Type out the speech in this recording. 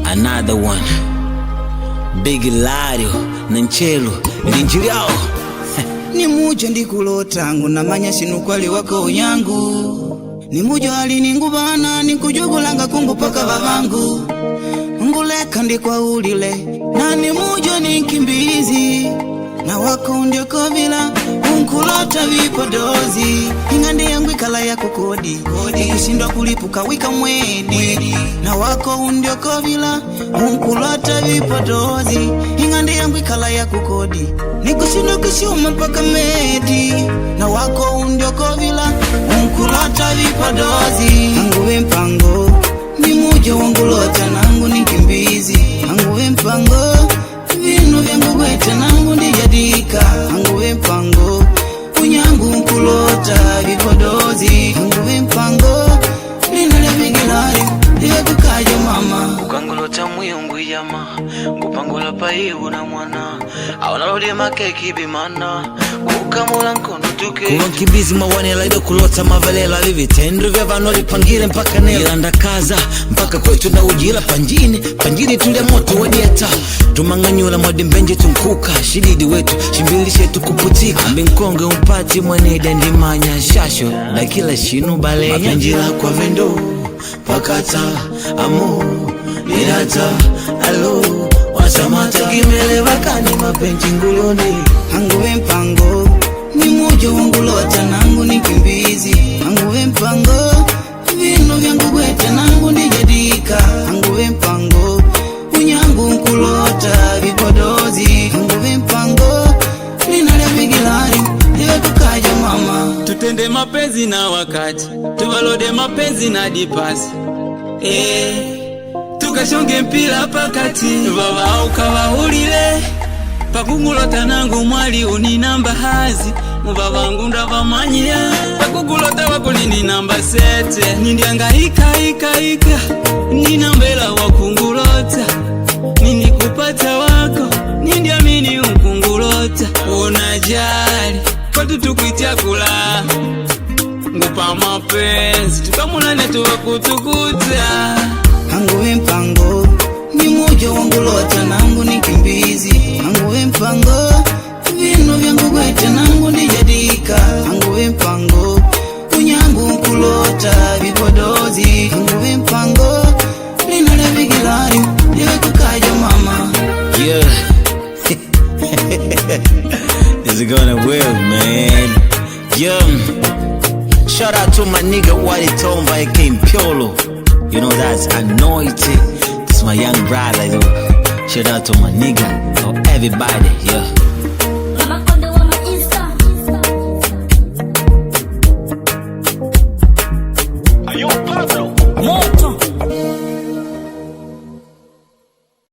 Another one. Big Lario, Nanchelo, Linjiriao. Ni mujo ndikulota ngunamanya sinukwali wako yangu. Ni mujo aliningubana nikujugulanga kungu paka babangu. Nguleka ndikwa ulile na ni mujo nikimbizi. Na wako ndio kovila unkulota vipodozi. Ingandi yangu ikala ya kukodi kushindwa kulipuka wika mwedi. Na wako ndio kovila unkulota vipodozi. Ingandi yangu ikala ya kukodi nikushindwa kushuma paka medi. Na wako ndio kovila unkulota vipodozi. Anguwe mpango ni mujo wangulota nangu nikimbizi. Anguwe mpango vinu vyangu gwete nangu ndijadika. Anguwe mpango unyangu nkulota vipodozi. Anguwe mpango ninale vigilari iwe kukaja mama. Ukangulota mwiyungu yama ngupangola paibu na mwana awanalodi makeki bimana kukamula nkono tuke kuwa nkimbizi mawane laido kulota mavelela vivitendro vya vanoli pangile mpaka nela ilanda kaza mpaka kwetu na ujila panjini tulia moto wadieta tumanganyula mwadimbenje tunkuka shididi wetu shimbilishe tukuputika mbinkonge umpati mwenede ndimanya shasho na kila shinu balenya mapenjila kwa vendo pakata amu nirata alo wasamata gimele wakani mapenji nguloni. Anguwe mpango ni mujo wangulota nangu nikimbizi. Anguwe mpango vinu vyangu gwete nangu ndijadika. Anguwe mpango unyangu nkulota vipodozi. Anguwe mpango ninale vigilari iwe kukaja mama. Tutende mapenzi na wakati tuvalode mapenzi na dipasi tukashonge mpila pakati vava ukawahulile pakugulota nangu mwali uninamba hazi muvavangu ndavamanyia pakugulota wako nininamba sete nindianga ika ninambela wakungulota nindikupata wako nindiamini ukungulota unajali patu tukwitia kula ngupa mapenzi tukamulane tuwe kutukuta. Anguwe mpango ni mujo wangulota nangu nikimbizi. Anguwe mpango vinu vyangu gwete nangu ndijadika. Anguwe mpango unyangu nkulota vipodozi. Anguwe mpango ninale vigilari iwe kukaja mama. Yeah. This is gonna work, man. Shout out to my nigga Wadi Tomba aka Piolo. You know that's anointed. This my young brother, yo. Shout out to my nigga, oh everybody, yeah. Are you